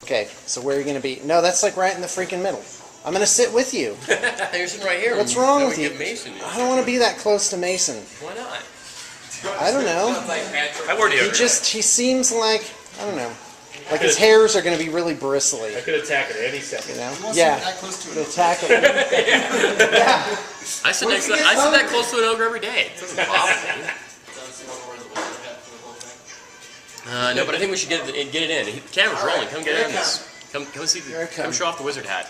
Okay, so where are you going to be? No, that's like right in the freaking middle. I'm going to sit with you. You're sitting right here. What's wrong with you? Mason, I don't want to be that close to Mason. Why not? I don't know. He seems like, I don't know, like his hairs are going to be really bristly. I could attack it any second. You know? Yeah. That close to it. Attack it. Yeah. I sit that close to an ogre every day. It doesn't bother me. No, but I think we should get it in. The camera's rolling. Come get in this. Come see. Come show off the wizard hat.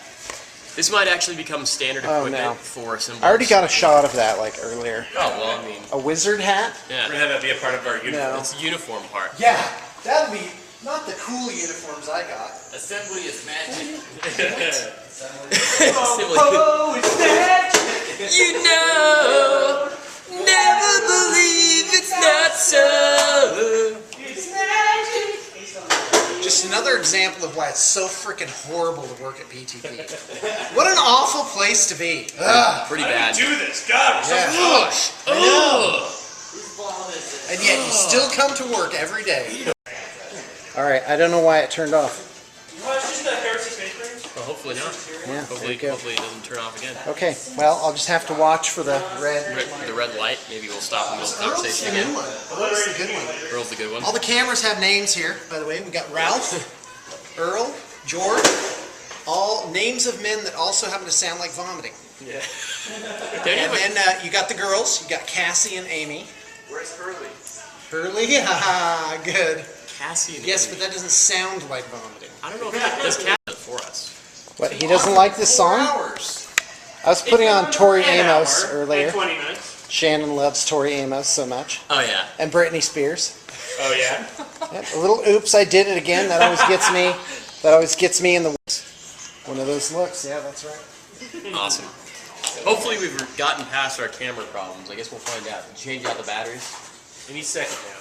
This might actually become standard equipment for symbols. I already got a shot of that like earlier. Oh well, I mean. A wizard hat? Yeah. We're gonna have that be a part of our uniform. No. It's a uniform part. Yeah, that'll be not the cool uniforms I got. Assembly is magic. Oh, it's magic. You know, never believe it's not so. It's magic. Just another example of why it's so freaking horrible to work at PTP. What an awful place to be. Pretty bad. Do this, God. Yeah. Gosh. I know. And yet you still come to work every day. All right, I don't know why it turned off. Well, it's just the heresy space range. Well, hopefully not. Yeah, Hopefully it doesn't turn off again. Okay, well, I'll just have to watch for the red. The red light. Maybe we'll stop in the middle of the conversation again. Earl's the good one. Earl's the good one. All the cameras have names here, by the way. We got Ralph, Earl, George, all names of men that also happen to sound like vomiting. Yeah. And then you got the girls. You got Cassie and Amy. Where's Hurley? Hurley, haha, good. Cassie and Yes, Amy. but that doesn't sound like vomiting. I don't know if that does Cassie for us. What, he doesn't like this song? I was putting on Tori Amos earlier. 20 minutes. Shannon loves Tori Amos so much. Oh yeah. And Britney Spears. Oh yeah. Yep, a little oops, I did it again. That always gets me. That always gets me in the one of those looks. Yeah, that's right. Awesome. Hopefully we've gotten past our camera problems. I guess we'll find out. Change out the batteries. Any second now.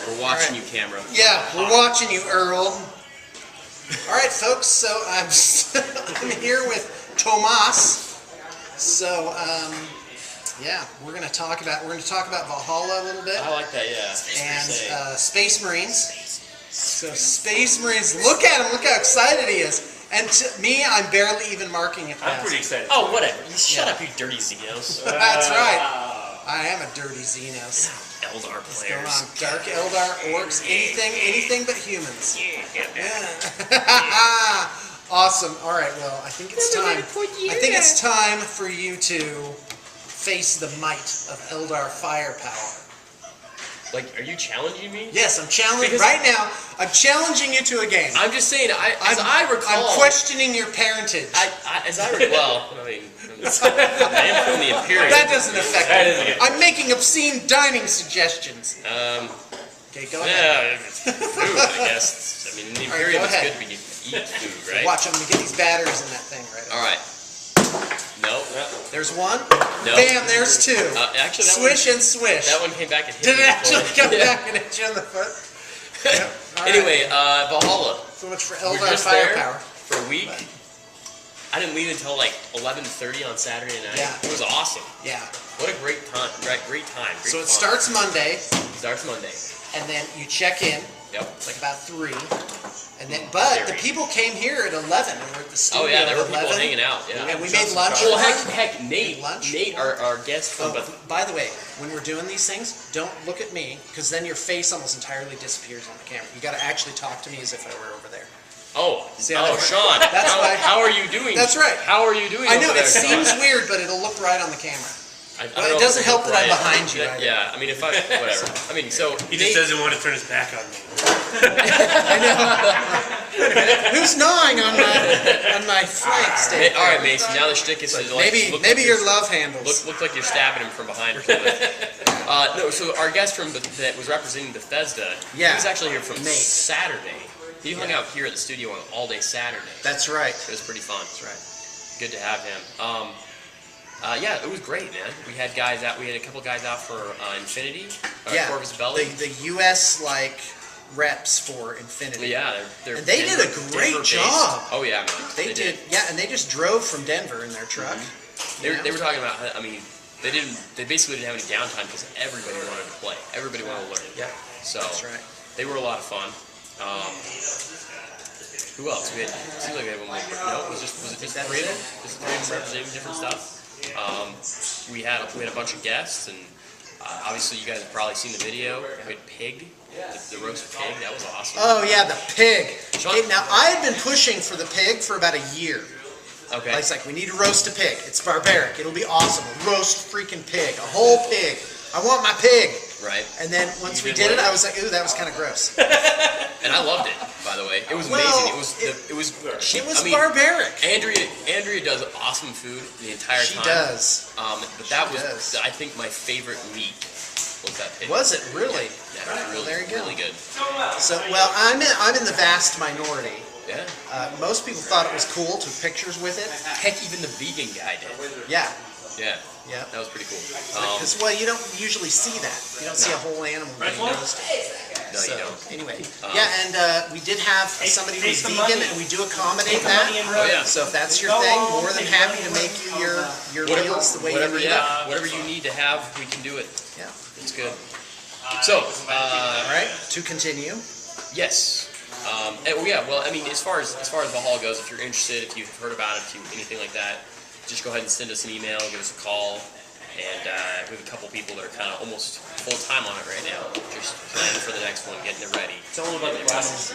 We're watching you, camera. Yeah, we're watching you, Earl. All right, folks. So I'm here with Tomas. So yeah, we're gonna talk about Valhalla a little bit. I like that. Yeah. And Space Marines. So Space Marines. Look at him. Look how excited he is. And to me, I'm barely even marking it. I'm pretty excited. Oh, whatever. Shut up, you dirty Xenos. That's right. I am a dirty Xenos. Eldar What's going players. on? Dark Eldar, orcs, anything but humans. Awesome. All right. Well, I think it's time. I think it's time for you to face the might of Eldar firepower. Like, are you challenging me? Yes, I'm challenging right now. I'm challenging you to a game. I'm just saying. As I recall, I'm questioning your parentage. As I recall, I mean, I am from the Imperium. That doesn't affect me. I'm making obscene dining suggestions. Okay, go ahead. Yeah, if it's food, I guess. I mean, in the Imperium, right, it's good to eat food, right? Watch, I'm gonna get these batteries in that thing right. All right. No. There's one. No. Bam, there's two. Actually, that swish and swish. That one came back and hit Did me. it actually come back and hit you in the foot? Yep. Anyway, Valhalla. So much for We're Eldar just there firepower. for a week. I didn't leave until like 11:30 on Saturday night. Yeah. It was awesome. Yeah. What a great time. Great time. Great So it fun. starts Monday, Starts Monday. and then you check in. Yep. Like about 3. And then, but the people came here at 11, and we're at the studio. Oh yeah, there were at 11. people hanging out. Yeah. And we made lunch. Well, for them. heck, Nate, our guest from. By the way, when we're doing these things, don't look at me, because then your face almost entirely disappears on the camera. You got to actually talk to me as if I were over there. Oh, See how that works? Sean. That's why. How are you doing? That's right. How are you doing? I know over it there, seems Sean? weird, but it'll look right on the camera. I Well, don't it know doesn't if help that I'm right. behind you. Either. Yeah, I mean, if I whatever. I mean, so He just doesn't want to turn his back on me. I know. Who's gnawing on my flank steak? All right, Mason. Now the shtick is to like Maybe like your love handles. look like you're stabbing him from behind or something. No, so our guest from that was representing Bethesda. He was actually here from Saturday. He hung out here at the studio on all day Saturday. That's right. It was pretty fun. That's right. Good to have him. Yeah, it was great, man. We had guys out. We had a couple guys out for Infinity, Corvus Belli. The U.S. reps for Infinity. Yeah, they're and they did a great job. Oh yeah, man. They did. Yeah, and they just drove from Denver in their truck. Mm-hmm. They were talking about. I mean, they basically didn't have any downtime because everybody wanted to play. Everybody wanted to learn. Yeah. So that's right. They were a lot of fun. Who else? We had, it seems like we had one more. No, was it just three of them? Just three of them representing different stuff. We had a bunch of guests, and obviously you guys have probably seen the video. We had pig, the roast pig. That was awesome. Oh yeah, the pig. Sean- Hey, now I had been pushing for the pig for about a year. Okay. It's like, we need to roast a pig. It's barbaric. It'll be awesome. We'll roast freaking pig, a whole pig. I want my pig. Right. And then once we You did did it, what? I was like, ooh, that was kind of gross. And I loved it, by the way. It was Well, amazing. It was It was I mean, barbaric. Andrea does awesome food the entire She time. does. But that She was, does. I think, my favorite meat was that pig. Was it really? Yeah, All right, well, really, there you go. really good. So, well, I'm in the vast minority. Yeah. Most people thought it was cool, took pictures with it. Heck, even the vegan guy did. Yeah, Yeah. yeah. That was pretty cool. Because, well, you don't usually see that. You don't see a whole animal being roasted. No, So, you don't. anyway. Yeah, and we did have somebody who's vegan, and we do accommodate that. Oh, yeah. So if that's your thing, more than happy to make you your meals the way you need it. Whatever you need to have, we can do it. Yeah. It's good. So, All right, to continue. yes. Well, I mean, as far as the hall goes, if you're interested, if you've heard about it, anything like that, just go ahead and send us an email, give us a call, and we have a couple people that are kind of almost full time on it right now, just planning for the next one, getting it ready. Tell them about the classes.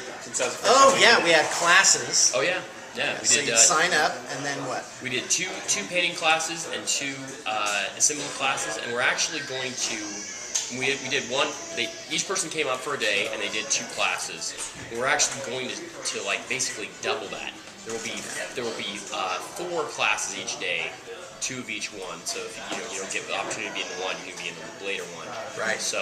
Oh yeah, we had classes. Oh yeah, we So did. you sign up, and then what? We did two painting classes and two assembly classes, and we're actually going to. We did one. Each person came up for a day, and they did two classes. And we're actually going to like basically double that. There will be 4 classes each day, 2 of each one. So if you don't get the opportunity to be in the one, you can be in the later one. Right. So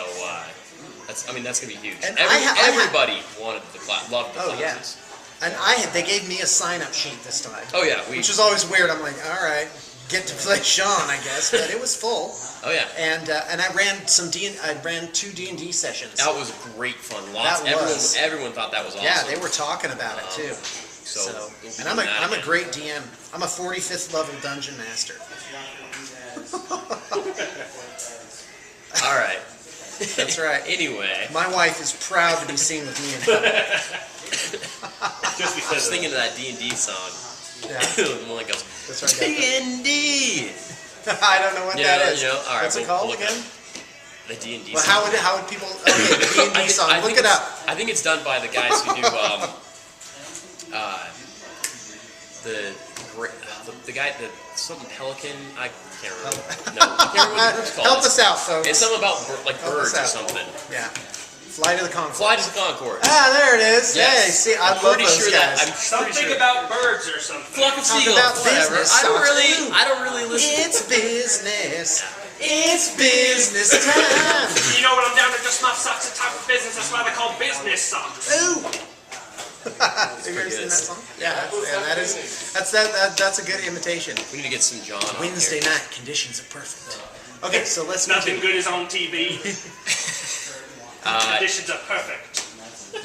that's gonna be huge. And Everybody wanted the class, loved the Oh, yeah. classes. And they gave me a sign-up sheet this time. Oh yeah, Which was always weird. I'm like, all right, get to play Sean, I guess. But it was full. Oh yeah. And I ran I ran 2 D&D sessions. That was great fun. Everyone thought that was awesome. Yeah, they were talking about it too. So we'll be and I'm doing that a again. great DM. I'm a 45th level dungeon master. All right. That's right. Anyway, My wife is proud to be seen with me in public. Just I because was thinking of that D&D song. Yeah, The one that goes that's right. D&D. I don't know what that is. All right, What's it we'll called look again? The D&D Well, song. how would people? Okay, the D&D song. I Look think it up. I think it's done by the guys who do the guy, something Pelican. I can't remember. No, I can't remember what the group's called. Help us out, folks. It's something about like Help birds us or out. something. Yeah. Fly to the Concord. Fly to the Concord. Ah, there it is. Yes. Hey, see, I I'm love pretty those sure guys. that. I'm pretty something sure. about birds or something. Flock of Talk seagulls. about Whatever. business I don't songs. really listen. It's business. It's business time. You know when I'm down to just my socks, a type of business. That's why they call business socks. Ooh. Have you ever seen that song? Yeah, that's a good imitation. We need to get some John on Wednesday here. night conditions are perfect. Okay, so let's Nothing continue. good is on TV. Conditions are perfect.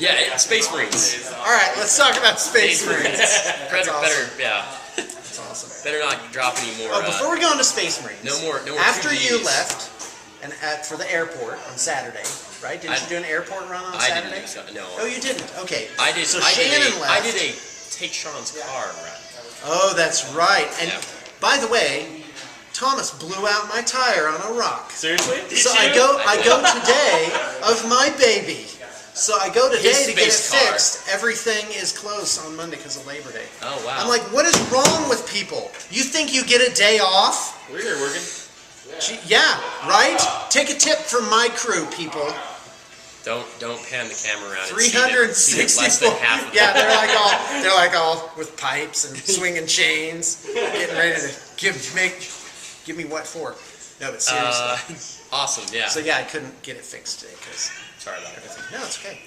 Yeah, Space Marines. All right, let's talk about Space Marines. Better, awesome. yeah. That's awesome. Better not drop any more. Oh, before we go into Space Marines, No more After 2Gs. you left, and for the airport on Saturday, right? Didn't you do an airport run on I Saturday? didn't. No. Oh, you didn't. Okay. I did. So I did Shannon a, left. I did a take Sean's car run. Oh, that's right. And Yeah. by the way, Thomas blew out my tire on a rock. Seriously? So I go today of my baby. So I go today His to get it space car. fixed. Everything is closed on Monday because of Labor Day. Oh wow. I'm like, what is wrong with people? You think you get a day off? We're here working. Yeah, right? Take a tip from my crew, people. Don't pan the camera around. And see it 364. less than half of Yeah, they're like all with pipes and swinging chains, getting ready to give me what for? No, but seriously. Awesome. Yeah. So yeah, I couldn't get it fixed today because Sorry about that. no, it's okay.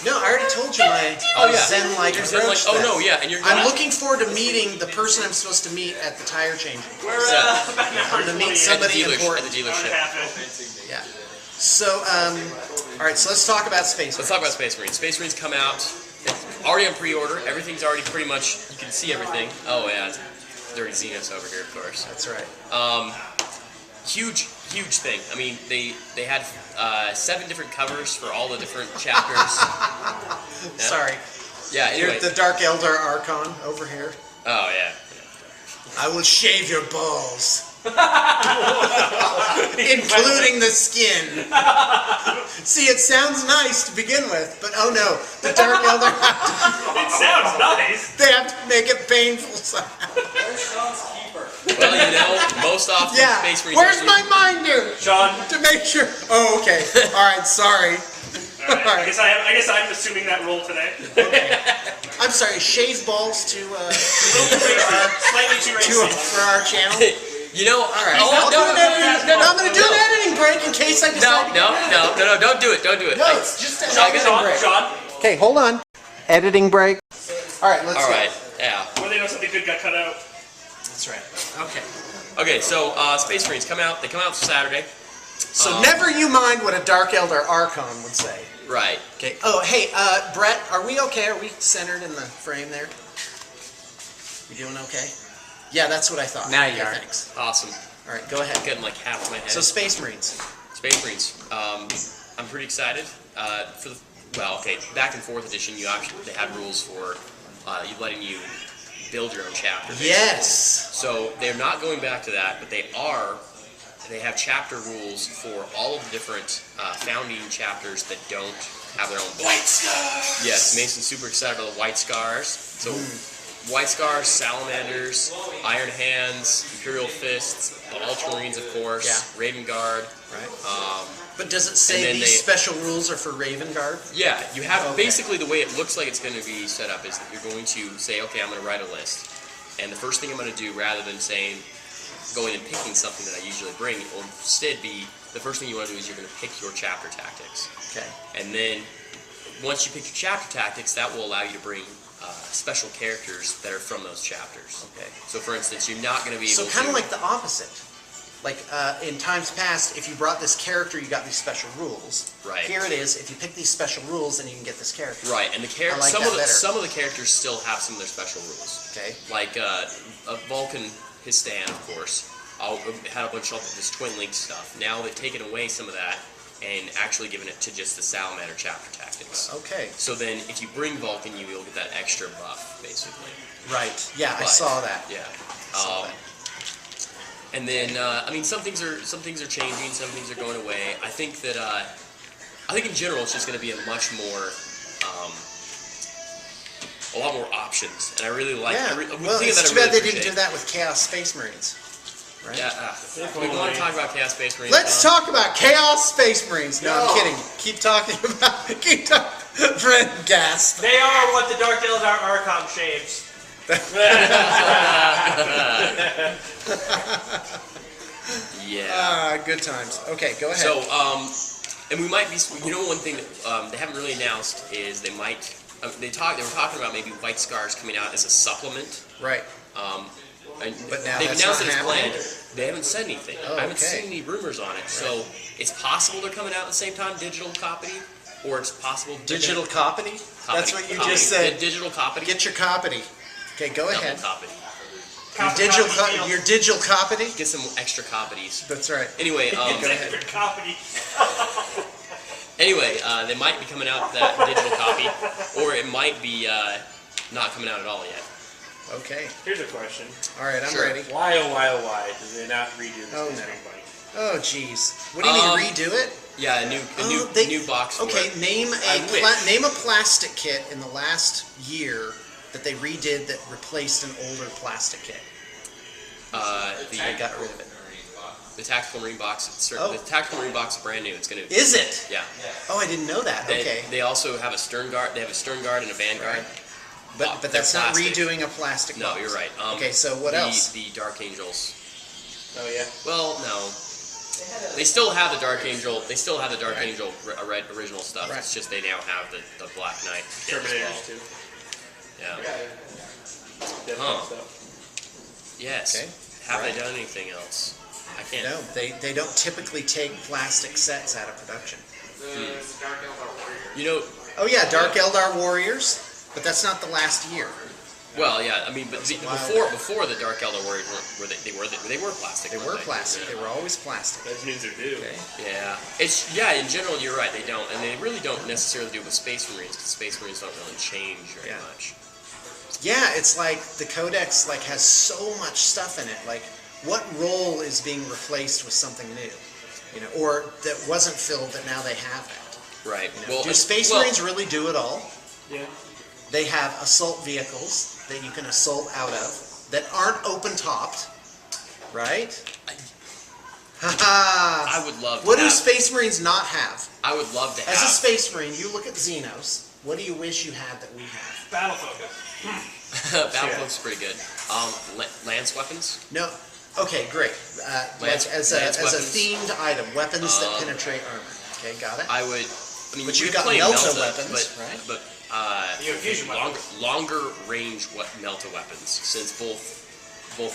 No, I already told you my Oh, yeah. Zen-like You're approach. Zen-like- oh, to that. no, yeah, and you're I'm not- looking forward to meeting the person I'm supposed to meet at the tire changing. We're So- about an hour I'm gonna meet 28. somebody At the important. dealership. Yeah. So, all right. So let's talk about Space. Let's talk about Space Marines. Space Marines come out. It's already on pre-order. Everything's already pretty much. You can see everything. Oh yeah, Dirty Xenos over here, of course. That's right. Huge thing. I mean, they had 7 different covers for all the different chapters. Yeah. Sorry. Yeah. Anyway. The Dark Eldar Archon over here. Oh yeah. I will shave your balls. Including the skin. See, it sounds nice to begin with, but oh no, the Dark Eldar It sounds nice. they have to make it painful somehow. Where's Sean's keeper? Well, most often Yeah. Space Marines. Where's my minder? Sean. To make sure. Oh, okay. All right. Sorry. All right. I guess I'm assuming that role today. I'm sorry. Shave balls to Slightly too racy. for our channel. You know, All right. oh, I'll do an editing. no, I'm going to do an editing break in case I decide. no, don't do it, don't do it. No, it's just an Sean, editing break. Sean. Okay, hold on. Editing break. All right. Let's All go. right, yeah. When they know something good got cut out. That's right. Okay. Okay, so Space Marines come out. They come out Saturday. So never you mind what a Dark Eldar Archon would say. Right. Okay. Oh, hey, Brett, are we okay? Are we centered in the frame there? We doing okay? Yeah, that's what I thought. Now Okay, you are. Thanks. Awesome. All right, go ahead. Getting like half of my head. So Space Marines. Space Marines. I'm pretty excited for the. Well, okay. Back and Forth edition, they had rules for letting you build your own chapter. Yes. So they're not going back to that, but they have chapter rules for all of the different founding chapters that don't have their own book. White Scars. Yes, Mason's super excited about the White Scars. So White Scars, Salamanders, Iron Hands, Imperial Fists, the Ultramarines, of course, Yeah. Raven Guard. Right. But does it and say then these special rules are for Raven Guard? Yeah, you have Okay. basically the way it looks like it's going to be set up is that you're going to say, okay, I'm going to write a list. And the first thing I'm going to do, rather than saying, going and picking something that I usually bring, it will instead be, the first thing you want to do is you're going to pick your chapter tactics. Okay. And then, once you pick your chapter tactics, that will allow you to bring special characters that are from those chapters. Okay. So for instance, you're not going to be able So to... kind of like the opposite. Like in times past, if you brought this character, you got these special rules. Right. Here it is. If you pick these special rules, then you can get this character. Right, and the I like some that of the better. some of the characters still have some of their special rules. Okay. Like a Vulcan, his stand, of course, had a bunch of this twin link stuff. Now they've taken away some of that and actually given it to just the Salamander chapter tactics. Okay. So then, if you bring Vulcan, you'll get that extra buff, basically. Right. Yeah, I But, saw that. Yeah. Saw that. And then, I mean, some things are changing, some things are going away. I think that, I think in general, it's just going to be a much more, a lot more options. And I really like. Yeah. Well, It's too bad they didn't do that with Chaos Space Marines. Right? Yeah. We want to talk about Chaos Space Marines. Let's talk about Chaos Space Marines. No, I'm kidding. Keep talking about. Keep talking. Fred gasp. They are what the Dark Eldar Archon shaves. Yeah. Good times. Okay, go ahead. So, and we might be. You know, one thing that they haven't really announced is they might. They were talking about maybe White Scars coming out as a supplement. Right. And But now they've that's announced not it's happening? planned. They haven't said anything. Oh, I haven't okay. seen any rumors on it. So it's possible they're coming out at the same time, digital copy, or it's possible Digital copy? That's what you just said. Digital copy. Get your copy. Okay, go Double ahead. copy. Your digital copy? Get some extra copies. That's right. Anyway, Go ahead. Copy. anyway, they might be coming out with that digital copy, or it might be not coming out at all yet. Okay. Here's a question. All right, I'm Sure. ready. Why, oh, why, oh, why did they not redo this Oh, history no. bike? Oh, jeez. What do you mean redo it? Yeah, a new box. For Okay, it. name I wish. name a plastic kit in the last year that they redid that replaced an older plastic kit. I got rid of it. The tactical marine box. Oh. The tactical marine box is brand new. It's gonna. Is it? Yeah. Oh, I didn't know that. Okay. They also have a stern guard. They have a stern guard and a vanguard. Right. But They're that's not plastic. redoing a plastic No, box. you're right. Okay, so what else? The Dark Angels. Oh yeah. Well, no. They still have the Dark Angel. They still have the Dark Right. Angel original stuff. Right. It's just they now have the Black Knight. kit as well. Terminators, too. Yeah. Death Huh. stuff. Yes. Okay. Have Right. they done anything else? I can't. No, they don't typically take plastic sets out of production. The Dark Eldar Warrior. You know. Oh yeah, Dark Eldar Warriors, but that's not the last year. Well, yeah, I mean, but before the Dark Elder Warriors they were plastic. They were plastic. They were always plastic. That means they're due. Okay. Yeah. In general, you're right. They don't, and they really don't necessarily do it with Space Marines because Space Marines don't really change very much. Yeah, it's like the Codex has so much stuff in it. Like, what role is being replaced with something new? Or that wasn't filled that now they have that. Right. Do Space Marines really do it all? Yeah. They have assault vehicles that you can assault out of that aren't open-topped, right? I would love to What do Space Marines not have? I would love to have. As a Space Marine, you look at Xenos. What do you wish you had that we have? Battle focus. Battlefield's pretty good. Lance weapons? No. Okay, great. Lance as weapons. a themed item, weapons that penetrate armor. Okay, got it. I would. I mean, But you you've got play Melta weapons, right? But You have fusion longer range Melta weapons, since both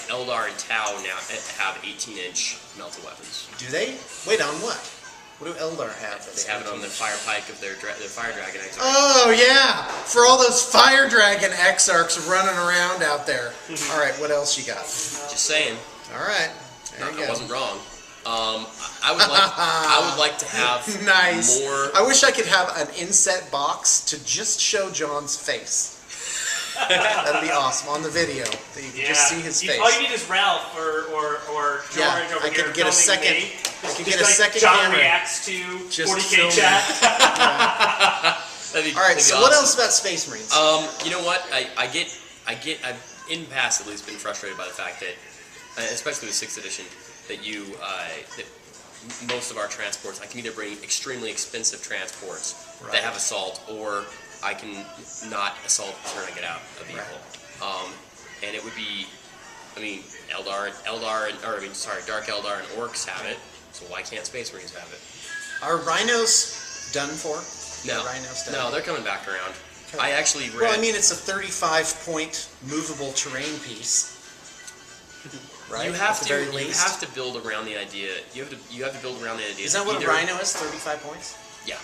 Eldar and Tau now have 18-inch Melta weapons. Do they? Wait, on what? What do Eldar have? They have it on the fire pike of their Fire Dragon Exarch. Oh, yeah! For all those Fire Dragon Exarchs running around out there. All right, what else you got? Just saying. All right, there you go. I wasn't wrong. I would like to have Nice. more. I wish I could have an inset box to just show John's face. That'd be awesome on the video. That you can just see his face. All you need is Ralph or George Yeah, over I here. could get a filming second. me. I could Just get a like second John camera. reacts to Just 40K film chat. That'd be, All right. that'd be So awesome. what else about Space Marines? You know what? I've in the past at least been frustrated by the fact that, especially with 6th edition, that that most of our transports, I can either bring extremely expensive transports that have assault, or I can not assault the turn I get out of the vehicle. And it would be, I mean, Dark Eldar and Orcs have it, so why can't Space Marines have it? Are rhinos done for? No, Are rhinos done no, for? they're coming back around. I actually read. Well, I mean, it's a 35-point movable terrain piece. Right? You have At the to. very You least. have to build around the idea. You have to build around the idea. Is that what a either, rhino is? 35 points? Yeah.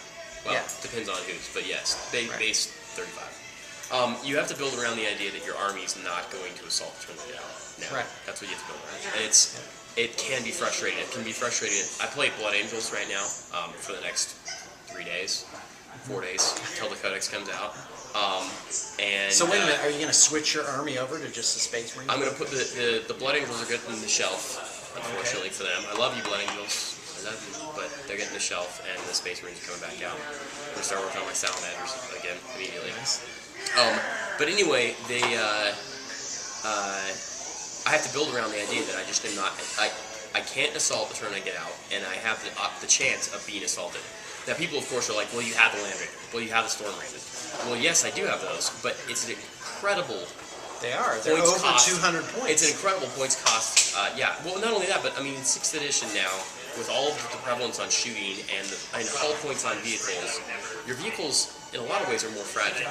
Well, Yeah. depends on whose, but yes, Right. base 35. You have to build around the idea that your army is not going to assault the turn they get out. No, Right. that's what you have to build around. And it can be frustrating. It can be frustrating. I play Blood Angels right now for the next 3 days, 4 days until the Codex comes out. And So wait a minute, are you going to switch your army over to just the Space Marines? I'm going to put the Blood Angels are getting the shelf, unfortunately for them. I love you, Blood Angels. I love you, but they're getting the shelf, and the Space Marines are coming back out. I'm going to start working on my Salamanders again immediately. Nice. But anyway, I have to build around the idea that I just am not. I can't assault the turn I get out, and I have the chance of being assaulted. Now, people, of course, are like, well, you have the Land Raider. Well, you have the Storm Raven. Well, yes, I do have those, but it's an incredible They are. They're points over cost. 200 points. It's an incredible points cost. Yeah, well, not only that, but I mean, 6th edition now, with all of the prevalence on shooting and hull points on vehicles, your vehicles, in a lot of ways, are more fragile.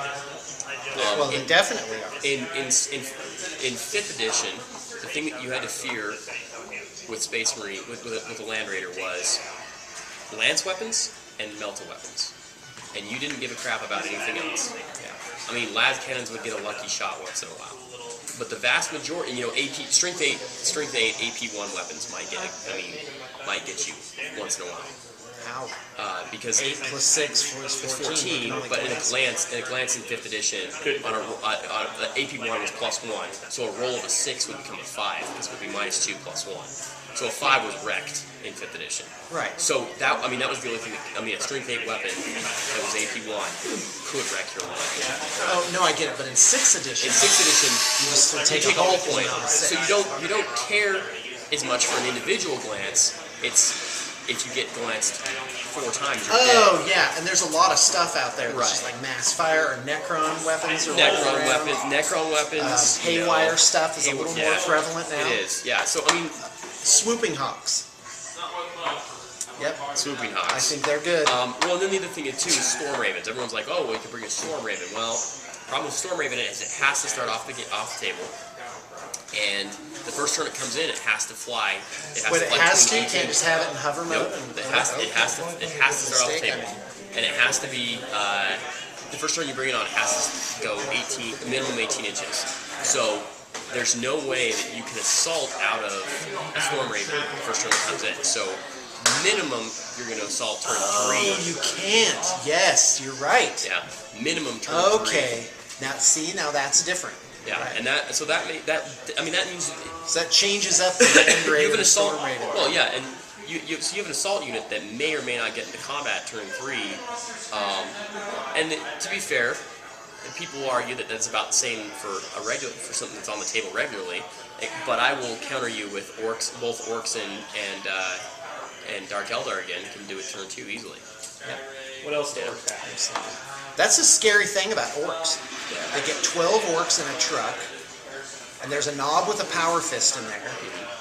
Well, they definitely are. In 5th edition, the thing that you had to fear with Space Marine, with the Land Raider, was lance weapons and Melta weapons. And you didn't give a crap about anything else. Yeah. I mean, las cannons would get a lucky shot once in a while. But the vast majority, strength 8 AP1 weapons might get you once in a while. How? Because 8 plus 6 is 14. but in a glance in 5th edition, on the AP1 was +1, so a roll of a 6 would become a 5. This would be -2 +1. So a 5 was wrecked in 5th edition. Right. So that was the only thing. A strength 8 weapon that was AP1 could wreck your line. Oh, no, I get it. But in 6th edition, In 6th edition, you just you take a all whole point. on a So 6. you don't care as much for an individual glance. It's if you get glanced 4 times, you're Oh, dead. yeah, and there's a lot of stuff out there that's just Right. like mass fire or Necron weapons or Necron weapons. haywire stuff is a little more prevalent now. It is, yeah. So I mean, Swooping hawks. Yep, swooping I hawks. think they're good. Well, and then the other thing too is Storm Ravens. Everyone's like, oh, we could bring a Storm Raven. Well, the problem with Storm Raven is it has to start off the table, and the first turn it comes in, it has to fly. But it has to. between You can't just have it in hover mode. Nope. and- It has to start off the Mistake, table, and it has to be the first turn you bring it on. It has to go minimum 18 inches. So there's no way that you can assault out of a Storm Raven the first turn that comes in. So minimum, you're going to assault turn 3. Oh, you can't. Yes, you're right. Yeah, minimum turn 3. Okay. Now, see, now that's different. Yeah, Right. and that means So that changes up the Land you have Raven an and Storm assault. Raven. Well, yeah, and so you have an assault unit that may or may not get into combat turn 3. And to be fair, people will argue that that's about the same for something that's on the table regularly. But I will counter you with orcs. Both orcs and Dark Eldar again can do it turn 2 easily. Yeah. What else do orcs have? That's the scary thing about orcs. They get 12 orcs in a truck, and there's a knob with a power fist in there,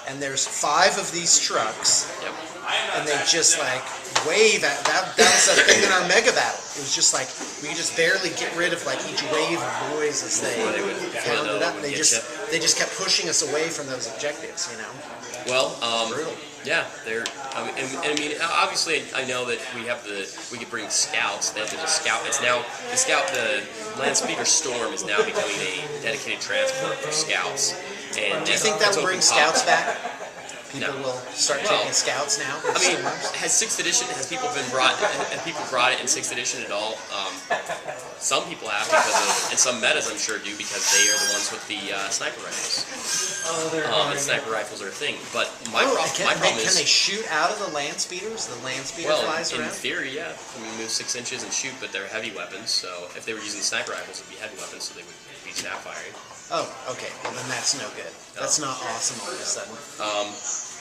and there's 5 of these trucks, Yep. and they just like wave at that was the thing in our mega battle. It was just like we could just barely get rid of like each wave of boys as they pounded up. They just kept pushing us away from those objectives, you know. Well, Brutal. yeah, they're. I mean, obviously, I know that we could bring scouts. There's a scout. It's now the Land Speeder Storm is now becoming a dedicated transport for scouts. And Do you think that will bring scouts back? People No. will start taking scouts now. I mean, has 6th edition? Has people brought it in 6th edition at all? Some people have and some metas I'm sure do because they are the ones with the sniper rifles. And sniper rifles are a thing. But my problem is, can they shoot out of the land speeders? The land speeder flies in around. theory, yeah. I mean, move 6 inches and shoot, but they're heavy weapons. So if they were using sniper rifles, it'd be heavy weapons, so they would be snap firing. Oh, okay. Well, then that's no good. That's not awesome all of a sudden.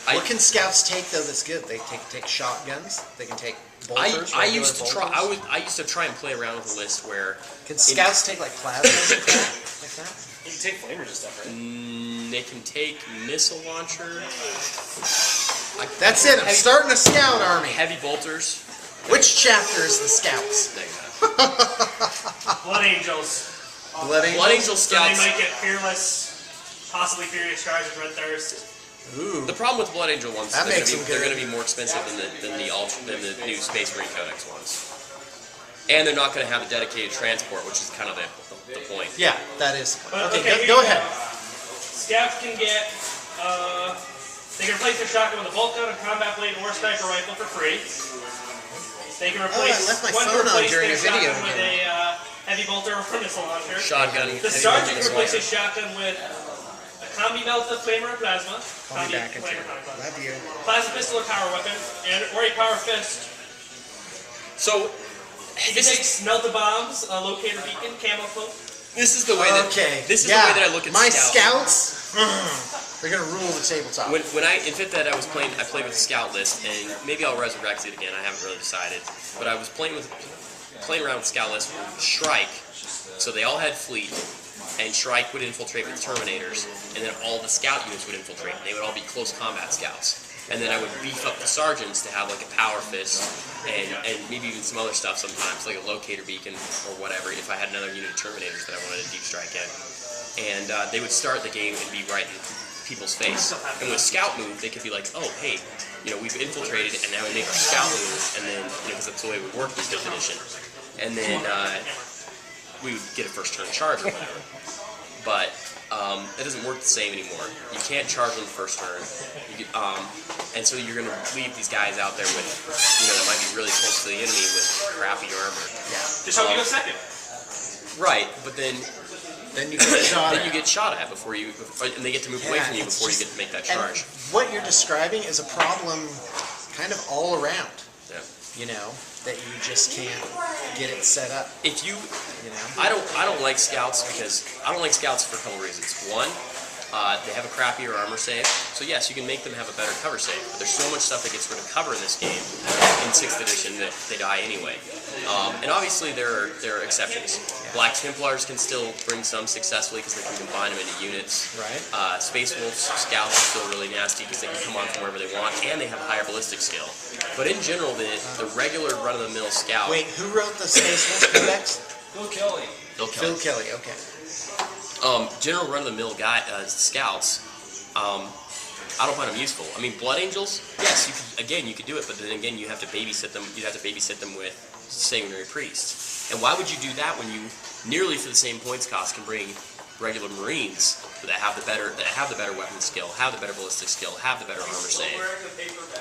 I What can scouts take though? That's good. They take shotguns. They can take bolters. I used to regular try. bolters. I used to try and play around with a list where Can scouts take like plasmas and crap like that? You can take flamers and stuff, right? they can take missile launcher, That's it. I'm starting a scout army. heavy bolters. Which chapter is the scouts? Blood Angels. Blood Angels. Blood Angel So they scouts. might get Fearless, possibly Furious Charge with Red Thirst. Ooh. The problem with Blood Angel ones, That they're makes them they're good. going to be more expensive than the new Space Marine Codex ones, and they're not going to have a dedicated transport, which is kind of the point. Yeah, that is. But, Okay, here go you ahead. Scouts can get, they can replace their shotgun with a bolt gun, a combat blade, or a sniper rifle for free. They can replace, I left my one phone on replace during their a video shotgun with again. a heavy bolter or a missile launcher. Shotgun. The heavy sergeant weapons, can replace his launcher. shotgun with a combi melta, flamer, or plasma. Call me Combi, back and flamer, tell combi, me. Love you. plasma pistol or power weapon, or a power fist. So He this makes melta bombs, a locator beacon, camo cloak. is the way that Okay. the way that I look at my scouts. They're gonna rule the tabletop. When I in 5th Ed I played with the scout list, and maybe I'll resurrect it again. I haven't really decided, but I was playing around with scout list with Shrike. So they all had fleet, and Shrike would infiltrate with Terminators, and then all the scout units would infiltrate, and they would all be close combat scouts. And then I would beef up the sergeants to have like a power fist, and maybe even some other stuff sometimes, like a locator beacon or whatever, if I had another unit of Terminators that I wanted to deep strike in. And they would start the game and be right in people's face. And with scout move, they could be like, oh, hey, we've infiltrated, and now we make our scout move, and then, because that's the way it would work in 5th edition. And then we would get a first turn charge or whatever. But it doesn't work the same anymore. You can't charge on the first turn. And so you're going to leave these guys out there with, that might be really close to the enemy with crappy armor. Just hope you go second. Right, but then you get shot. you get shot at and they get to move away from you before you get to make that And charge. what you're describing is a problem kind of all around. Yeah. That you just can't get it set up. If you, You know. I don't like scouts because I don't like scouts for a couple reasons. One, they have a crappier armor save, so yes, you can make them have a better cover save. But there's so much stuff that gets rid of cover in this game in 6th edition that they die anyway. And obviously there are exceptions. Black Templars can still bring some successfully because they can combine them into units. Right. Space Wolves scouts are still really nasty because they can come on from wherever they want, and they have a higher ballistic skill. But in general, the regular run-of-the-mill scout. Wait, who wrote the Space Wolf Codex? Phil Kelly. Phil Kelly. Okay. General run-of-the-mill scouts, I don't find them useful. I mean, Blood Angels, yes, you could do it, but then again, you have to babysit them. You'd have to babysit them with Sanguinary Priests. And why would you do that when you nearly for the same points cost can bring regular Marines that have the better weapon skill, have the better ballistic skill, have the better armor save,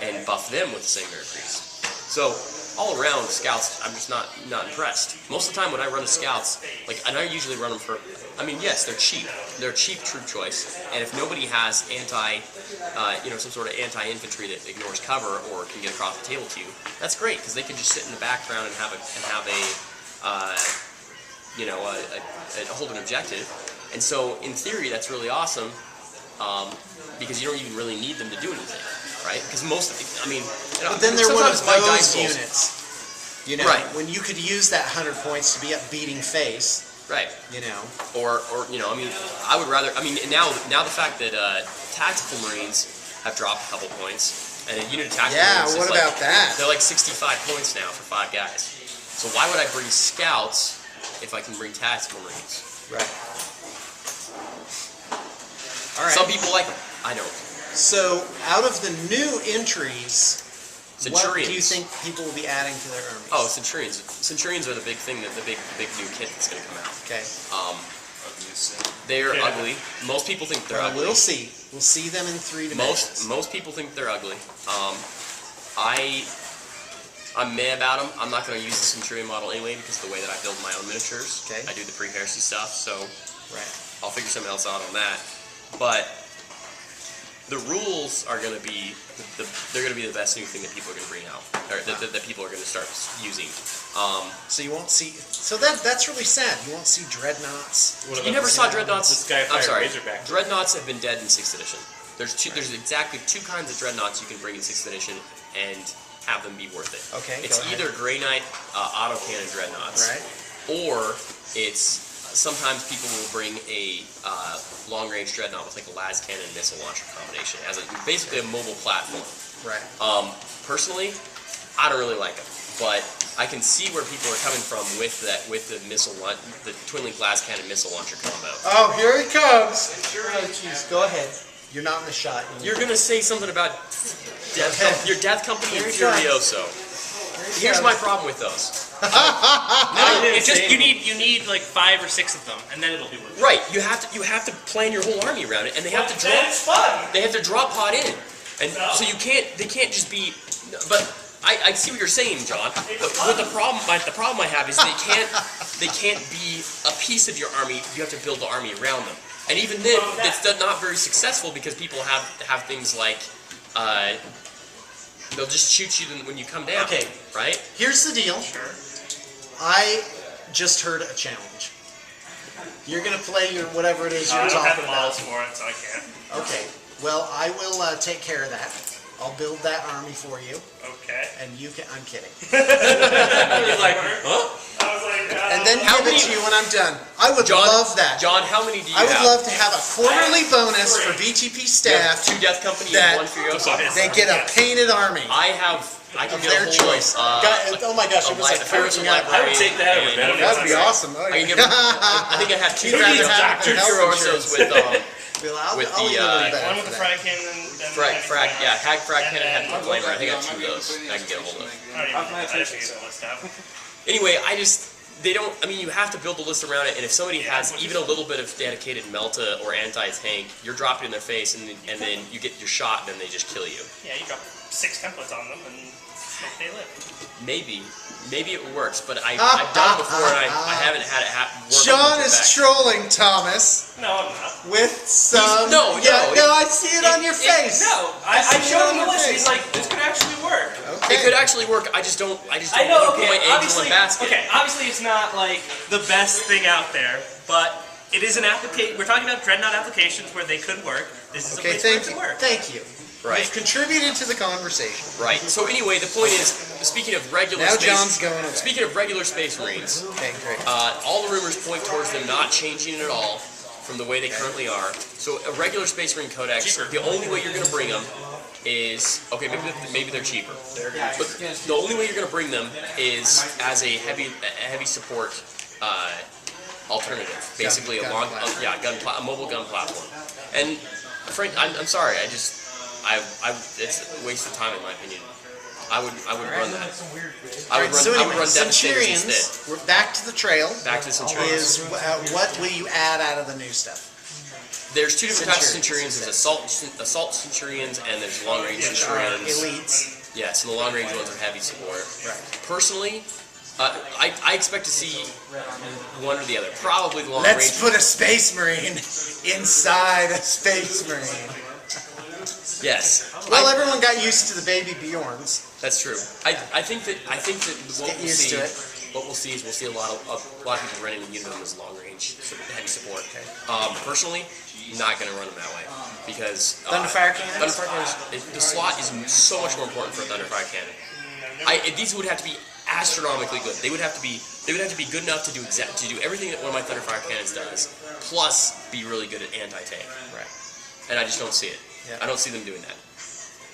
and buff them with the same merit increase. So all around, Scouts, I'm just not impressed. Most of the time when I run Scouts, and I usually run them for, yes, they're cheap. They're a cheap troop choice, and if nobody has some sort of anti-infantry that ignores cover or can get across the table to you, that's great because they can just sit in the background and hold an objective. And so, in theory, that's really awesome because you don't even really need them to do anything, right? Because but then they're one of those units. units, right? When you could use that 100 points to be up beating face, right? Or I would rather. Now the fact that tactical Marines have dropped a couple points, and a unit of tactical Marines what about that? They're like 65 points now for 5 guys. So why would I bring Scouts if I can bring tactical Marines? Right. All right. Some people like them. I don't. So, out of the new entries, Centurions. what do you think people will be adding to their armies? Oh, Centurions. Centurions are the big thing, the big new kit that's going to come out. Okay. They're ugly. Most people think they're ugly. We'll see. We'll see them in 3 dimensions. Most people think they're ugly. I'm meh about them. I'm not going to use the Centurion model anyway because of the way that I build my own miniatures. Okay. I do the pre-heresy stuff, so right. I'll figure something else out on that. But the rules are going to be they're going to be the best new thing that people are going to bring out, or that people are going to start using. So you won't see. So that's really sad. You won't see dreadnoughts. You never saw dreadnoughts. I'm sorry. Razorback. Dreadnoughts have been dead in 6th edition. There's exactly 2 kinds of dreadnoughts you can bring in 6th edition and have them be worth it. Okay. It's either Grey Knight autocannon dreadnoughts, right, or it's sometimes people will bring a long-range dreadnought with like a las cannon missile launcher combination as basically a mobile platform. right. Personally, I don't really like them, but I can see where people are coming from with the twin link las cannon missile launcher combo. Oh, here he comes. Oh, jeez. Go ahead. You're not in the shot. You're gonna say something about your Death Company and Here he comes. Furioso. Here's my problem with those. You need like 5 or 6 of them, and then it'll be worth it. Right, you have to plan your whole army around it, and they have to drop. That's fun. They have to drop pod in, and so they can't just be. But I see what you're saying, John. But the problem I have is they can't be a piece of your army. You have to build the army around them, and even then, it's not very successful because people have things like. They'll just shoot you when you come down. Okay. Right? Here's the deal. Sure. I just heard a challenge. You're going to play your whatever it is you're I don't have talking the about. balls for it, so I can't. Okay. Well, I will take care of that. I'll build that army for you, Okay. and you can. I'm kidding. He's like, huh? I was like, And then give it to you when I'm done. I would love that. John, how many do you I have? would love to have a quarterly bonus for BTP You have staff. 2 Death Company that- and 1 Furioso. They get a painted army I can of get their a hold choice. of, Oh my gosh, it was like Furioso freaking out. library. I would take that over and- Metal Gear. That'd be awesome. Oh, I can yeah. get. I think I have 2 You'd rather have 2 health Furiosos insurance. with I'll with leave the, a little bit one for with the that. frag cannon. frag cannon And had the flamer. I think I have 2 of those I can get a hold of. I just use all this stuff. Anyway, they don't. I mean, you have to build a list around it, and if somebody has even a little bit of dedicated Melta or anti-tank, you're dropping it in their face, and then you get your shot, and then they just kill you. Yeah, you drop 6 templates on them and make they live. Maybe it works, but I've done it before, and I haven't had it work. John is trolling Thomas No, I'm not. with some. No, I see it on your face. No, I showed him the list. He's like, this could actually work. Okay. It could actually work. I just don't I want know, to put my eggs in one basket. Okay, obviously it's not like the best thing out there, but it is an application. We're talking about dreadnought applications where they could work. This is a Okay, place where it thank could you. work. Thank you. Right. You've contributed to the conversation. Right. So anyway, the point is, speaking of regular Now space, John's going away. Speaking of regular Space Marines, Okay, great. all the rumors point towards them not changing at all from the way they currently are. So a regular Space Marine Codex, the only way you're going to bring them is maybe they're cheaper, but the only way you're going to bring them is as a heavy support alternative, basically a mobile gun platform. And Frank, I'm sorry, it's a waste of time in my opinion. I would run that. So I would anyway, run Devastators Centurions, instead. we're back to the trail. Back to the Centurions. Is what will you add out of the new stuff? There's two different types of Centurions. There's assault Centurions and there's long range Centurions. Elites. Yes, and the long range ones are heavy support. Right. Personally, I expect to see one or the other. Probably the long Let's range. put a Space Marine inside a Space Marine. Yes. Well, everyone got used to the baby Bjorns. That's true. I think that what we'll used see, to it. what we'll see is we'll see a lot of people running a unit of them as long range heavy support. Okay. Personally, not going to run them that way because Thunderfire cannons? Thunderfire cannons. The slot is so much more important for a Thunderfire cannon. These would have to be astronomically good. They would have to be good enough to do everything that one of my Thunderfire cannons does, plus be really good at anti-tank. Right. And I just don't see it. Yeah. I don't see them doing that.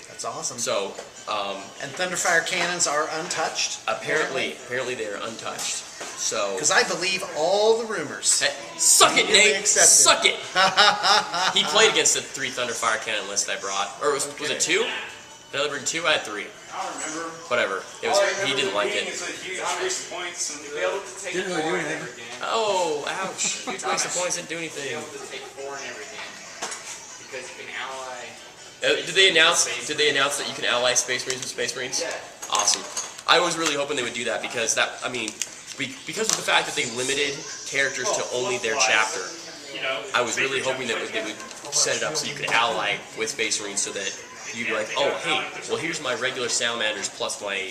That's awesome. So. And Thunderfire cannons are untouched? Apparently they are untouched. So. Because I believe all the rumors. Hey, suck it, Nate! Accepted. Suck it! He played against the 3 Thunderfire cannon list I brought. Or was it 2? Did I bring 2? I had 3. I don't remember. Whatever. He didn't like it. It's a huge waste of points and to be able to take 4 in every game. Oh, ouch. Huge waste of points, didn't do To be anything. able to take 4 in every game. Because you can ally. Did they announce that you can ally Space Marines with Space Marines? Yeah. Awesome. I was really hoping they would do that because because of the fact that they limited characters to only their chapter. I was really hoping that they would set it up so you could ally with Space Marines so that you'd be like, oh, hey, well, here's my regular Salamanders plus my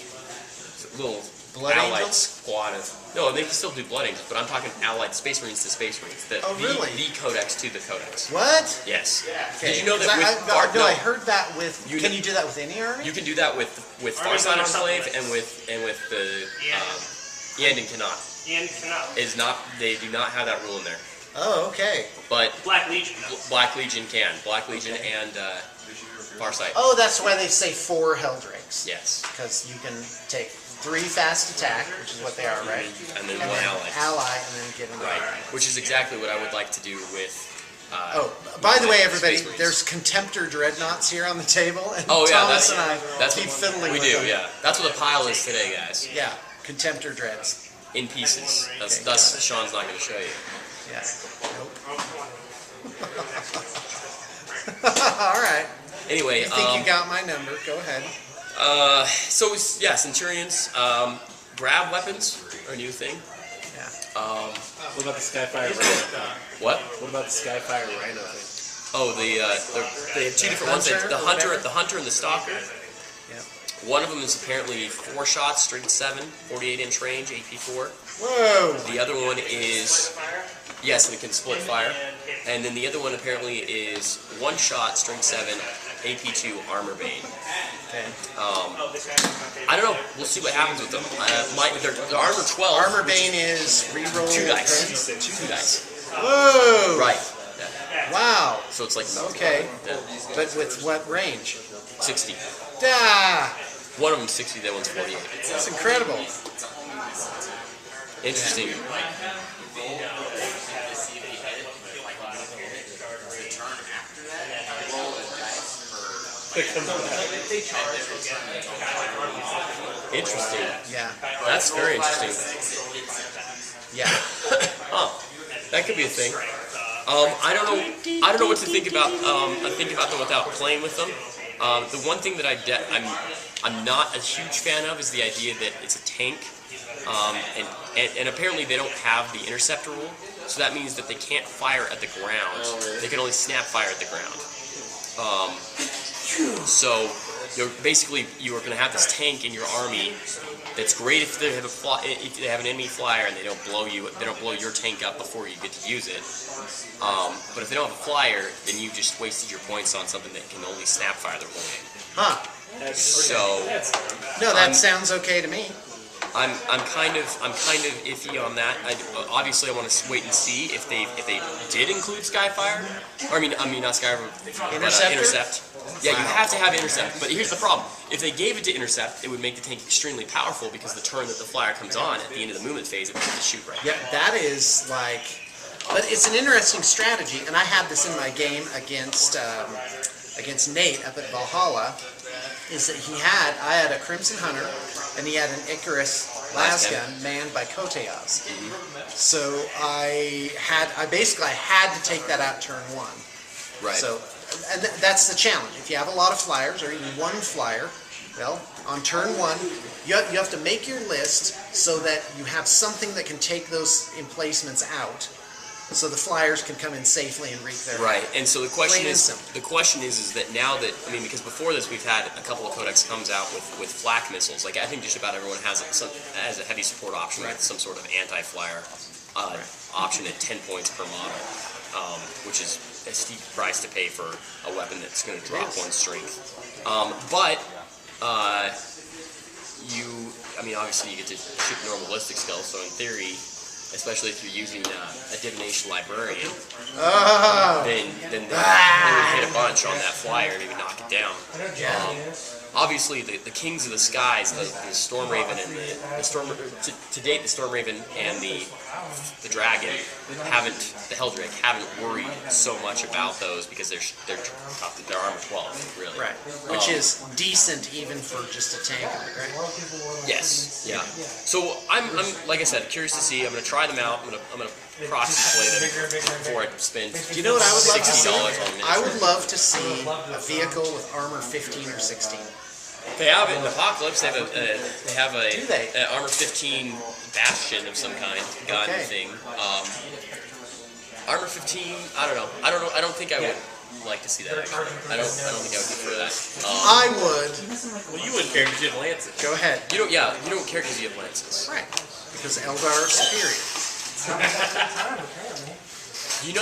little Blood allied Angels? squad of... No, they can still do Blood Angels, but I'm talking allied Space Marines to Space Marines. Really? The Codex to the Codex. What? Yes. Okay. Did you know that I with... heard that with... You can know- you do that with any army? You can do that with Farsighted Slave and with the Yandin cannot. Ian cannot. They do not have that rule in there. Oh, okay. But Black Legion. Black Legion can. Black Legion and Farsight. Oh, that's why they say 4 Helldrakes. Yes. Because you can take 3 fast attack, which is what they are, right? And then And one then ally. ally, and then get another. Right. Which is exactly what I would like to do with. Oh, by the way, everybody, Space Marines. there's Contemptor Dreadnoughts here on the table, and Oh yeah, Thomas that's and I keep what fiddling we with do. them. Yeah, that's what the pile is today, guys. Yeah, Contemptor Dreads. In pieces. Okay, Thus, got it. Sean's not going to show you. Yeah. Nope. All right. Anyway, You think you got my number? Go ahead. Centurions. Grab weapons are a new thing. Yeah. What about the Skyfire Rhino? What? What about the Skyfire Rhino thing? Oh, they have 2 different ones. Hunter, The hunter, whatever. the hunter, and the stalker. Yeah. One of them is apparently 4 shots, strength 7, 48-inch range, AP4. Whoa. The other one is and it can split fire. And then the other one apparently is 1 shot, strength 7, AP2, armor bane. Okay. I don't know. We'll see what happens with them. They're armor 12. Armor Bane is reroll. 2 dice. credits. 2 dice. Whoa. Right. Wow. So it's like Okay. But with what range? 60. Ah, One of them's 60. That one's 48. that's incredible. Interesting. Interesting. Yeah. That's very interesting. Yeah. Huh. That could be a thing. I don't know what to think about. Think about them without playing with them. The one thing that I'm not a huge fan of is the idea that it's a tank, and apparently they don't have the interceptor rule, so that means that they can't fire at the ground. They can only snap fire at the ground. So you are going to have this tank in your army. That's great if they have if they have an enemy flyer and they don't blow your tank up before you get to use it. But if they don't have a flyer, then you just wasted your points on something that can only snap fire the whole game. Huh. So No, that sounds okay to me. I'm kind of iffy on that. Obviously, I want to wait and see if they did include Skyfire. Or I mean not Skyfire, but Interceptor? Intercept. Yeah, you have to have Intercept. But here's the problem: if they gave it to Intercept, it would make the tank extremely powerful because the turn that the flyer comes on at the end of the movement phase, it would get to shoot right. Yeah, that is like, but it's an interesting strategy, and I had this in my game against Nate up at Valhalla, is that I had a Crimson Hunter, and he had an Icarus lasgun manned by Koteas. So I basically had to take that out turn 1. Right. So, and that's the challenge. If you have a lot of flyers, or even one flyer, well, on turn 1, you have to make your list so that you have something that can take those emplacements out, so the flyers can come in safely and wreak their Right, and so the question Plain and is, simple. that now that, I mean, because before this we've had a couple of codex comes out with flak missiles. Like I think just about everyone has a heavy support option with some sort of anti-flyer option at 10 points per model, which is a steep price to pay for a weapon that's going to drop 1 strength. I mean, obviously you get to shoot normal ballistic skulls, so in theory, especially if you're using a divination librarian, then they would hit a bunch on that flyer and maybe knock it down. Obviously, the kings of the skies, the Stormraven and the Storm, to date, the Stormraven and the dragon the Helldrake haven't worried so much about those because they're armor 12, really. Right, which is decent even for just a tank on the ground. Yes, yeah. So I'm like I said, curious to see. I'm gonna try them out. I'm gonna proxy play them before I spend. Do you know what I would love to see? $60 on miniatures. I would love to see a vehicle with armor 15 or 16. They have it in Apocalypse. They have a Do they? armor 15 bastion of some kind, gun thing. Armor 15. I don't know. I don't think I would like to see that. Actually, I don't think I would prefer that. I would. Well, you wouldn't care because you have lances. Go ahead. You don't care because you have lances. Right. Because Eldar are superior. You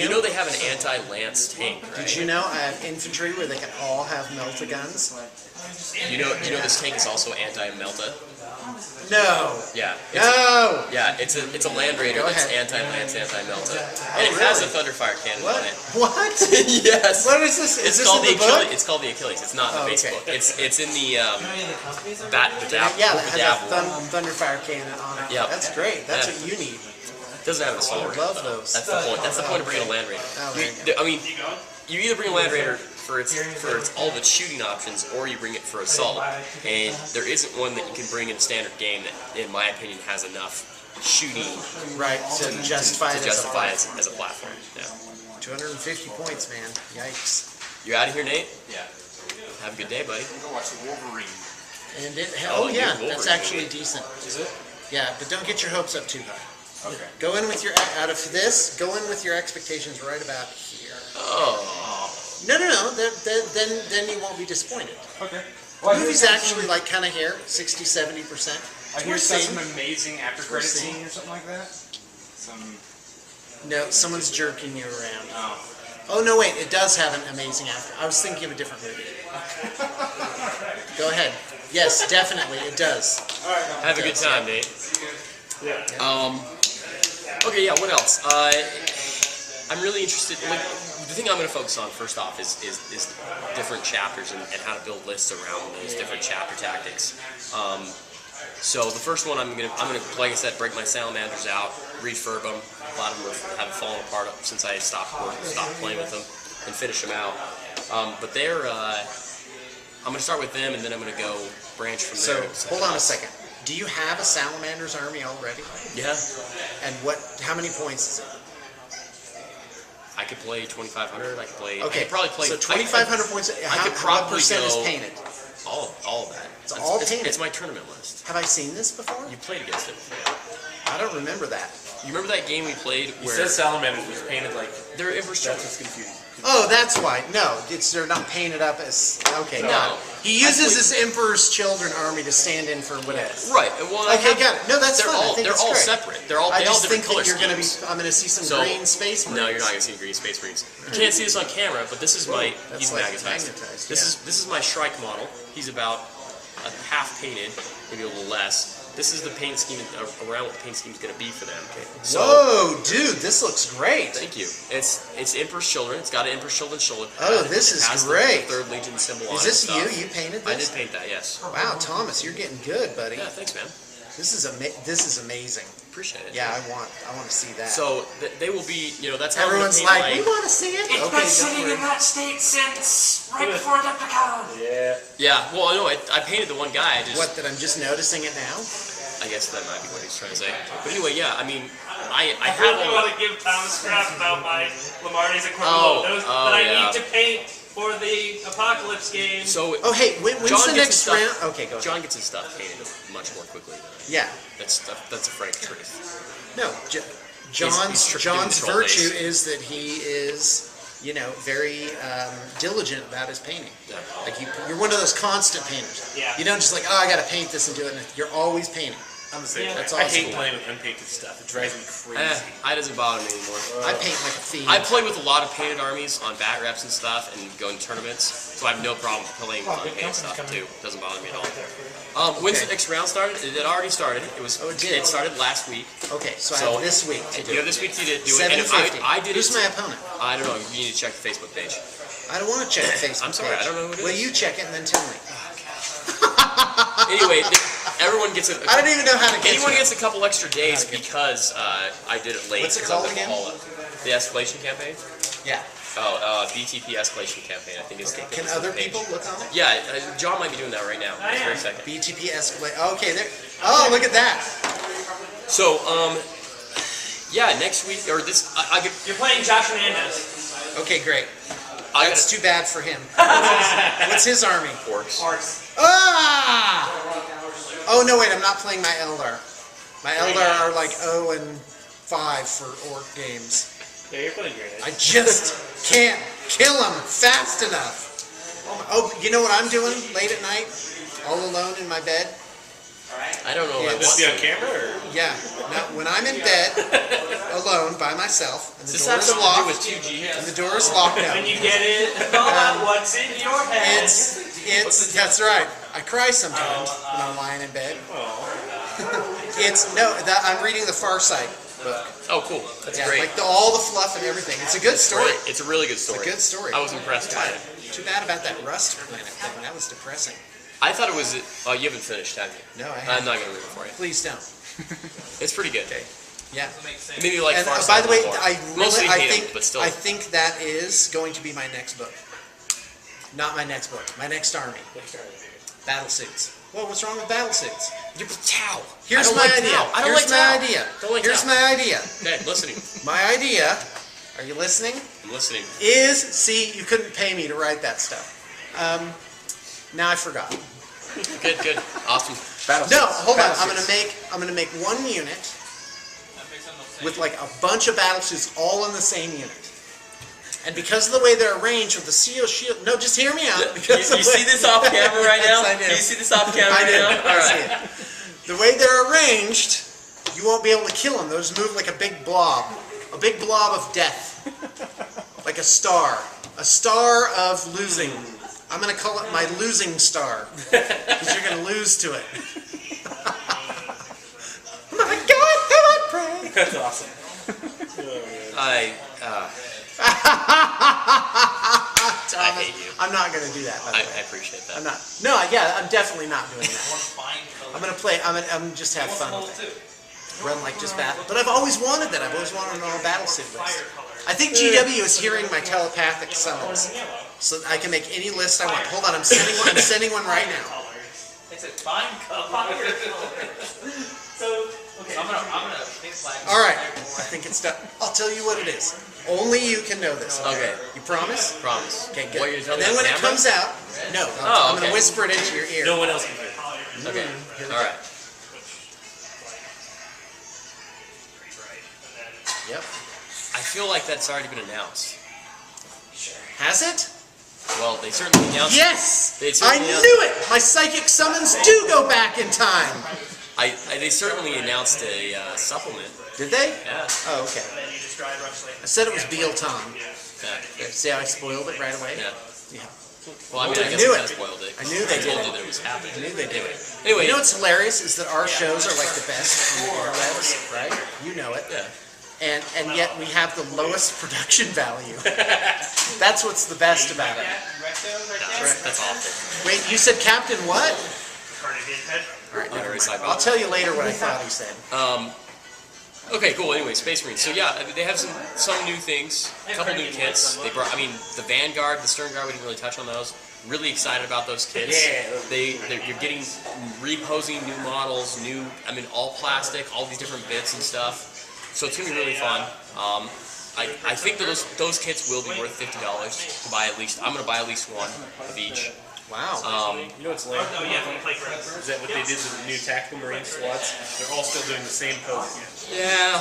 know they have an anti-lance tank, right? Did you know I have infantry where they can all have melta guns? You know this tank is also anti-melta. No. Yeah. No. Yeah, it's a Land Raider Go that's ahead. anti-lance, anti-melta, and it has a Thunderfire cannon What? on it. What? Yes. What is this? Is It's this called in the the book? Achilles. It's called the Achilles. It's not in the base okay. book. It's in the Yeah, that has Bedabble. a Thunderfire cannon on it. Yep. That's great. That's Yeah. what you need. Doesn't have a I sword. love those. That's the point. That's the point of bringing a Land Raider. Oh, there you go. I mean, you either bring a Land Raider for its all of its shooting options, or you bring it for assault. And there isn't one that you can bring in a standard game that, in my opinion, has enough shooting Right, to justify it as a fight. as a platform. Yeah. 250 points, man. Yikes. You out of here, Nate? Yeah. Have a good day, buddy. Go watch the Wolverine. And it, Oh, oh yeah, Wolverine that's actually movie. decent. Is it? Yeah, but don't get your hopes up too high. Okay. Go in with your go in with your expectations right about here. Oh. No. Then you won't be disappointed. Okay. The movie's actually like kind of here, 60-70%. I hear It's that's worth an seeing. amazing after credit seeing. scene or something like that. Some. No, someone's jerking you around. Oh. Oh no, wait, it does have an amazing after. I was thinking of a different movie. Go ahead. Yes, definitely, it does. Have a good time, Nate. Okay, yeah, what else? I'm really interested. Like, the thing I'm going to focus on first off is different chapters and how to build lists around those different chapter tactics. So the first one I'm gonna like I said, break my salamanders out, refurb them. A lot of them have fallen apart since I stopped playing with them, and finish them out. But they're I'm going to start with them, and then I'm going to go branch from So, there. hold on a second. Do you have a Salamander's army already? Yeah, And how many points is it? I could play 2,500. I could play. Okay, I could probably play. so 2,500 points. could What probably percent is go- painted? all of that. It's all painted. It's my tournament list. Have I seen this before? You played against it. I don't remember that. You remember that game we played He where says salamanders was painted like they're Emperor's that's Children? what's confusing. Oh, that's why. No, they're not painted up as. Okay, No. got it. He uses his Emperor's Children army to stand in for whatever. Right. And well, Okay, got it. No, that's they're fine. I all think they're it's all great. separate. They all I different just think color that schemes. I'm gonna see some So- green space marines. No, you're not gonna see green Space Marines. You can't see this on camera, but this is my. That's He's like magnetized. magnetized, This yeah. is my Shrike model. He's about a half painted, maybe a little less. This is the paint scheme around what the paint scheme is gonna be for them. So, Whoa, dude, this looks great. thank you. It's Emperor's Children. It's got an Emperor's Children shoulder. Oh, pad. this It is has great. The Third Legion symbol on Is it. this and you? stuff. You painted I this? did paint that. Yes. Wow, Thomas, you're getting good, buddy. Yeah. Thanks, man. This is amazing. Appreciate it. Yeah, I want to see that. So they will be, that's how everyone's I'm gonna like, paint we want to see it. It's Okay, been don't sitting worry. in that state since right before Adepticon. Yeah. Yeah, well, no, I painted the one guy. What? That I'm just noticing it now? I guess that might be what he's trying to say. But anyway, yeah, I mean, I I have really all want to give Thomas crap about my Lamarty's equipment Oh, those oh, that I yeah. need to paint for the Apocalypse game. So Oh, hey, when's John the gets next his stuff- round? Okay, go ahead. John gets his stuff painted much more quickly than I. Yeah. That's a frank truth. No, He's tricked John's in the 12 virtue days. is that he is, very diligent about his painting. Yeah. Like you're one of those constant painters. Yeah. You don't just like, oh, I got to paint this and do it. You're always painting. I'm the same. Yeah. That's I awesome. hate playing with unpainted stuff. It drives me crazy. It doesn't bother me anymore. I paint like a fiend. I play with a lot of painted armies on bat reps and stuff and go in tournaments, so I have no problem playing with unpainted stuff too. Doesn't bother me at all. When's the next round started? It already started. it did. It started last week. Okay, so I have this week to do You it. have this week to do it. And 750. I did Who's it. my opponent? I don't know. You need to check the Facebook page. I don't want to check the Facebook I'm sorry, page. I don't know who it Well, is. you check it and then tell me. Anyway, everyone gets a. I don't even know how to get Anyone to it. gets a couple extra days because I did it late. What's it 'cause of called again? The escalation campaign. Yeah. BTP escalation campaign. I think is the. Can is the other page. people look on it? Yeah, John might be doing that right now. This very second. BTP escalate. Okay, there. Oh, look at that. So, yeah, next week or this, I get. You're playing Josh Hernandez. Okay, great. I That's got too bad for him. What's his army? orcs. Ah! Oh no, wait, I'm not playing my Eldar. My Eldar are like 0 and 5 for orc games. Yeah, you're playing great. I just can't kill them fast enough. Oh, you know what I'm doing late at night? All alone in my bed? I don't know. Yeah, what I This want. be on camera or? Yeah. Now, when I'm in bed, alone, by myself, and the Does this door have is something to do locked, with 2G? and the door is locked now. When you get it all at once in your head. That's right. I cry sometimes when I'm lying in bed. I'm reading the Far Sight book. Oh, cool. That's Yeah, great. like all the fluff and everything. It's a good story. It's a really good story. It's a good story. I was impressed by it. Too bad about that rust planet thing. That was depressing. I thought it was. Oh, you haven't finished, have you? No, I I'm haven't. not gonna read it for you. Please don't. It's pretty good. Yeah. Maybe like And Far by Side the way, more. I Mostly hate think them, but still. I think that is going to be my next book. Not my next book. My next army. Battle suits. Well, what's wrong with battle suits? You're Tau. Here's I don't my like idea. Tau. I don't Here's like my Tau. idea. Don't like Here's Tau. my idea. Okay, listening. My idea. Are you listening? I'm listening. See, you couldn't pay me to write that stuff. Now I forgot. Good. Awesome. No, hold on. I'm gonna make one unit with like a bunch of battle suits all in the same unit. And because of the way they're arranged with the seal shield, no, just hear me out. You Because of the see way- this off camera right now? Yes, I do. You see this off camera I right do. now? I All see right. it. The way they're arranged, you won't be able to kill them. Those move like a big blob of death, like a star of losing. I'm gonna call it my losing star because you're gonna lose to it. My God, how I pray. That's awesome. I hate you. I'm not gonna do that. By the I way. appreciate that. I'm not. No, yeah, I'm definitely not doing that. I'm gonna play. I'm just have fun with it. Run like just battle. But I've always wanted that. I've always wanted an all battle suit list. I think GW is hearing my telepathic summons, so I can make any list I want. Hold on, I'm sending one right now. It's a fine color. So, okay. I'm gonna think flag. All right, I think it's done. I'll tell you what it is. Only you can know this. Okay. You promise? Promise. Okay, good. What, you're telling And then me when on it camera? comes out, no, Oh, I'm gonna okay. whisper it into your ear. No one else can hear. Okay. All right. Yep. I feel like that's already been announced. Has it? Well, they certainly announced. Yes! They I certainly knew it! My psychic summons do go back in time! They certainly announced a supplement. Did they? Yeah. Oh, okay. I said it was Beal Tom. Yeah. See how I spoiled it right away? Yeah. Yeah. Well, I mean, I guess knew I it. kind of spoiled it. I knew they I told did you it. that it was happening. I knew they did it. Anyway. You know what's hilarious is that our shows are like the best on the airwaves, right? You know it. Yeah. And yet we have the lowest production value. That's what's the best about it. That's awful. Wait, you said Captain what? All right, never mind. side I'll boat. tell you later what I thought he said. Okay, cool. Anyway, Space Marines. So yeah, they have some new things, a couple new kits. They brought, I mean, the Vanguard, the Stern Guard. We didn't really touch on those. Really excited about those kits. You're getting reposing new models, all plastic, all these different bits and stuff. So it's gonna be really fun. I think that those kits will be worth $50 to buy at least. I'm gonna buy at least one of each. Wow. You know what's lame? Oh yeah, when you play Chris. Is that what they did with the new Tactical Marine squads? They're all still doing the same pose. Yeah.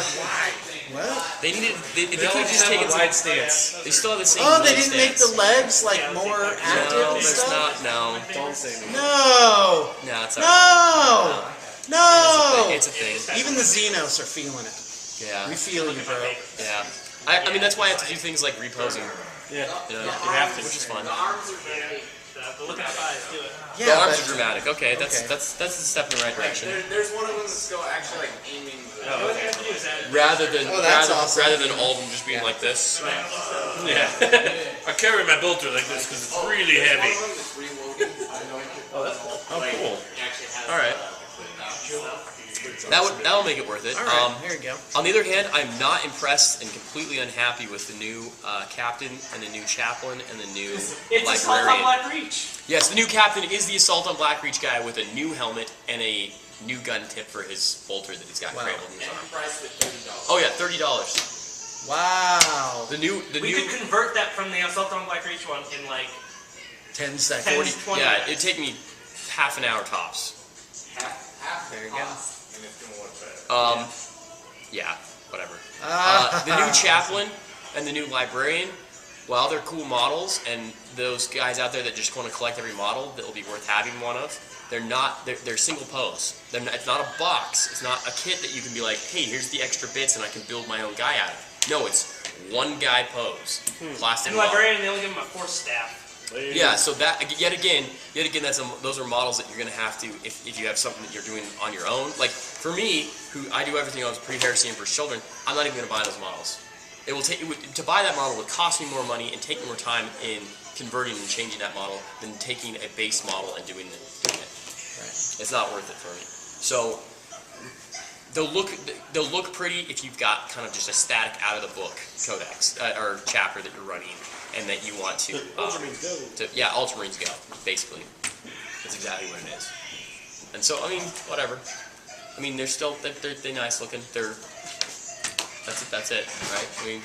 What? They needed. They They could all have just just have taken a some. wide stance. They still have the same. Oh, they leg didn't make stance. the legs like more active No, and there's stuff? not. No. Don't say me. No. No, it's alright. No. It's a thing. Even the Xenos are feeling it. Yeah. We feel you, bro. Yeah. I mean, that's why I have to do things like reposing. Yeah. You know, You have to. which is fun. The arms are very. The look at the eyes, do it. The Yeah, arms but are dramatic. Okay, that's Okay. that's a step in the right direction. There's one of them that's still actually like aiming. What you have to do is add. Rather than that's awesome. rather than all of them just being like this. Yeah. I carry my bolter like this because it's really One heavy. of them that's reloading. Oh, cool. He actually has. All right. That'll make it worth it. all right, here you go. On the other hand, I'm not impressed and completely unhappy with the new captain and the new chaplain and the new It's Assault on librarian. Black Reach. Yes, the new captain is the Assault on Blackreach guy with a new helmet and a new gun tip for his bolter that he's got Wow. cradled in his And arm. the price at $30. Oh yeah, $30. Wow. The new We could convert that from the Assault on Black Reach one in like 10 10, seconds. 20 yeah, minutes. it'd take me half an hour tops. Half There you the go. cost, and it's gonna work better. Yeah, whatever. Ah. The new chaplain and the new librarian, while they're cool models, and those guys out there that just want to collect every model that will be worth having one of, they're single pose. It's not a box. It's not a kit that you can be like, hey, here's the extra bits and I can build my own guy out of. No, it's one guy pose. Plastic In model. Librarian, they only give him a force staff. Yeah, so that yet again, those are models that you're gonna have to if you have something that you're doing on your own. Like for me, who I do everything else pre-heresy and for children, I'm not even gonna buy those models. To buy that model would cost me more money and take more time in converting and changing that model than taking a base model and doing it. Right. It's not worth it for me. So they'll look pretty if you've got kind of just a static out of the book codex or chapter that you're running and that you want to. Ultramarines go. Yeah, Ultramarines go, basically. That's exactly what it is. And so, I mean, whatever. I mean, they're nice looking. That's it, right? I mean,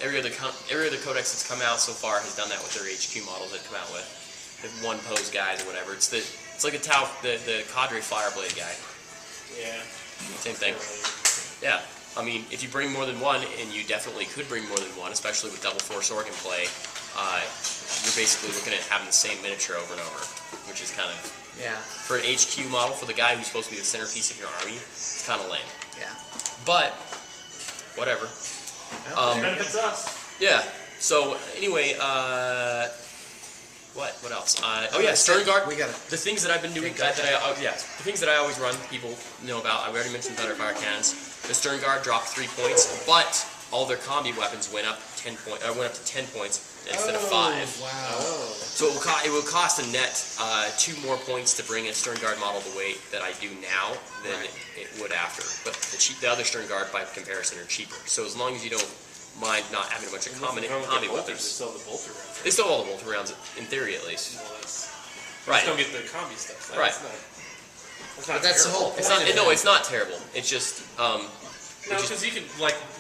every other codex that's come out so far has done that with their HQ models they've come out with. The one pose guys or whatever. It's like the Cadre Fireblade guy. Yeah. Same thing. Yeah. I mean, if you bring more than one, and you definitely could bring more than one, especially with double force organ play, you're basically looking at having the same miniature over and over, which is kind of, Yeah. for an HQ model, for the guy who's supposed to be the centerpiece of your army, it's kind of lame. Yeah. But, whatever. Benefits us. Yeah. So, anyway, what else? Oh yeah, Stern Guard. We gotta. The things that I've been doing, the things that I always run, people know about. I already mentioned Thunderfire cannons. The Stern Guard dropped 3 points, but all their combi weapons went up 10 points instead of 5. Wow. So it will cost a net 2 more points to bring a Stern Guard model the way that I do now than it would after. But the other Stern Guard, by comparison, are cheaper. So as long as you don't mind not having a bunch of combi They weapons, still have the bolter rounds. they still have all the bolter rounds in theory at least. Well, that's, Right. Just don't get the combi stuff. Right. That's not But that's the terrible. whole It's point not. of No, it. it's not terrible. It's just. No, because you can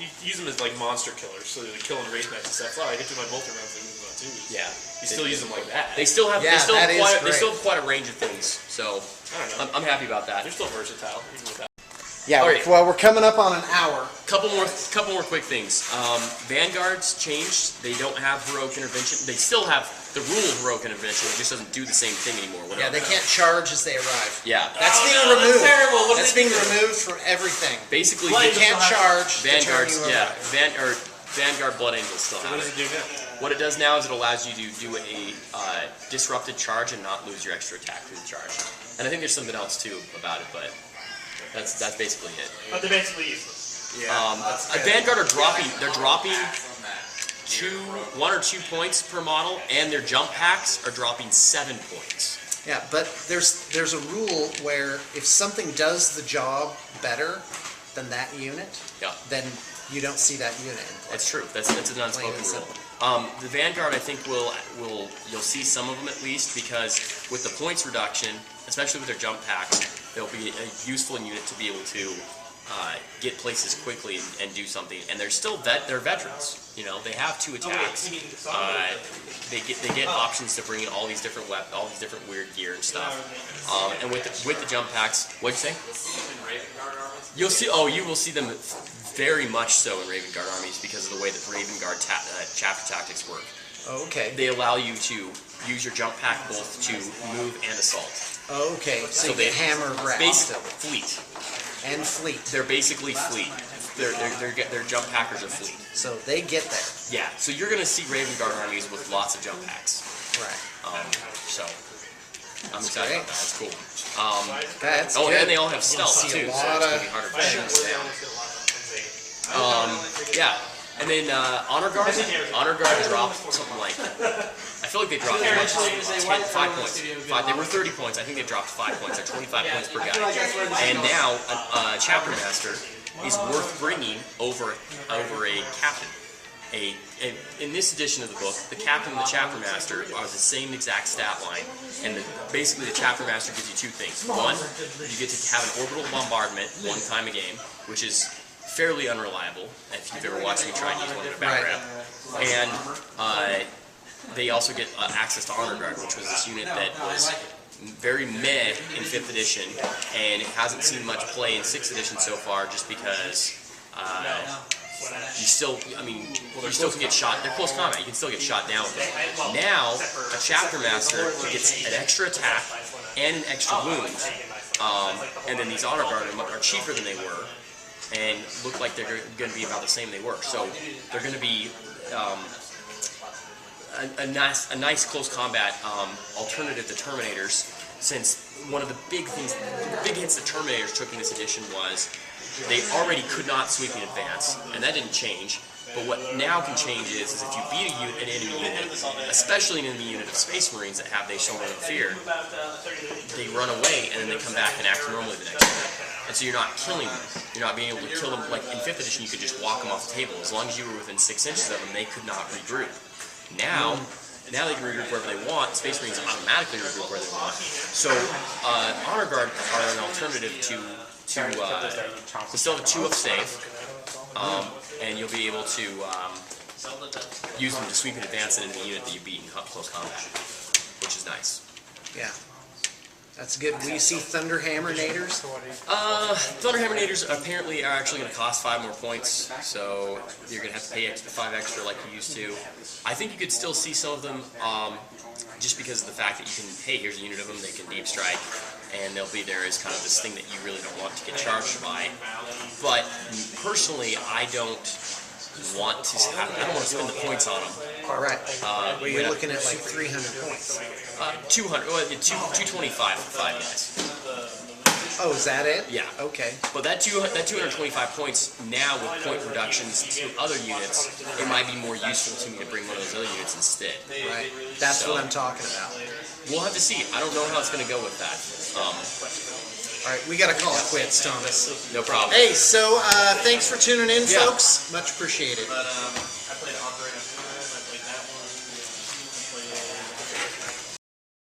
you use them as like monster killers, so they're killing race knights and stuff. Oh, I get to my bolter rounds, they move on too. Yeah. You still use them like that. They still have. Yeah, that is They great. still have quite a range of things. So I don't know. I'm happy about that. They're still versatile, even with that. Yeah. All right. Well, we're coming up on an hour. Couple more quick things. Vanguards changed. They don't have heroic intervention. They still have the rule of heroic intervention. It just doesn't do the same thing anymore. Yeah, they can't charge as they arrive. Yeah. That's being no, that's removed. terrible. What That's did they being do? removed from everything. Basically, Blood You you Angels can't still have- charge. the turn you Vanguards. arrive. Vanguard Blood Angels still So have what does it. it do now? What it does now is it allows you to do a disrupted charge and not lose your extra attack through the charge. And I think there's something else too about it, but that's basically it. But they're basically useless. Vanguard are dropping. They're dropping From that. 1 or 2 points per model, and their jump packs are dropping 7 points. Yeah, but there's a rule where if something does the job better than that unit, Yeah. then you don't see that unit in play. That's true. That's an unspoken Plain and rule. The Vanguard, I think, you'll see some of them at least, because with the points reduction, especially with their jump packs, they'll be a useful unit to be able to get places quickly and do something. And they're still they're veterans. You know, they have 2 attacks. They get options to bring in all these different all these different weird gear and stuff. And with the jump packs, what'd you say? You'll see. Oh, you will see them very much so in Raven Guard armies because of the way that Raven Guard chapter tactics work. Okay. They allow you to use your jump pack both to move and assault. Okay. So you they get hammer grab. Basically, fleet. And fleet. They're basically fleet. Their jump packers are fleet. So they get there. Yeah. So you're gonna see Raven Guard armies with lots of jump packs. Right. So I'm excited about that. That's cool. That's Oh, good. and they all have stealth see a too, so lot it's gonna of be harder to shoot down. Yeah. And then Honor Guard dropped something like, I feel like they dropped as much as 5 points. They were 30 points. I think they dropped 5 points. They're 25 points per guy. And now Chapter Master is worth bringing over a captain. In this edition of the book, the captain and the Chapter Master are the same exact stat line, and basically the Chapter Master gives you 2 things. One, you get to have an orbital bombardment 1 time a game, which is fairly unreliable if you've ever watched me try and use one in a background. And they also get access to Honor Guard, which was this unit that was very meh in 5th edition, and it hasn't seen much play in 6th edition so far, just because you still can get shot. They're close combat. You can still get shot down with them. Now, a Chapter Master gets an extra attack and an extra wound, and then these Honor Guard are cheaper than they were, and look like they're going to be about the same they were. So they're going to be a nice close combat alternative to Terminators, since one of the big hits that Terminators took in this edition was they already could not sweep in advance, and that didn't change. But what now can change is if you beat an enemy unit, especially an enemy unit of Space Marines that have they show no fear, they run away and then they come back and act normally the next turn. And so you're not killing them. You're not being able to kill them. Like in 5th edition, you could just walk them off the table. As long as you were within 6 inches of them, they could not regroup. Now they can regroup wherever they want. Space Marines automatically regroup where they want. So Honor Guard are an alternative to still have 2 up safe, and you'll be able to use them to sweep in advance in the unit that you beat in close combat, which is nice. Yeah. That's good. Will you see Thunderhammer Naders? Thunderhammer Naders apparently are actually going to cost 5 more points, so you're going to have to pay 5 extra like you used to. I think you could still see some of them just because of the fact that you can, hey, here's a unit of them, they can deep strike, and they'll be there as kind of this thing that you really don't want to get charged by. But personally, I don't want to spend the points on them. Right. Well, you're looking at like 300 points. 200, well, 225 for 5 guys. Oh, is that it? Yeah. Okay. But that 225 points now with point reductions to other units, it might be more useful to me to bring one of those other units instead. Right. That's what I'm talking about. We'll have to see. I don't know how it's going to go with that. All right, we got to call it quits, Thomas. No problem. Hey, so thanks for tuning in, Yeah. folks. Much appreciated.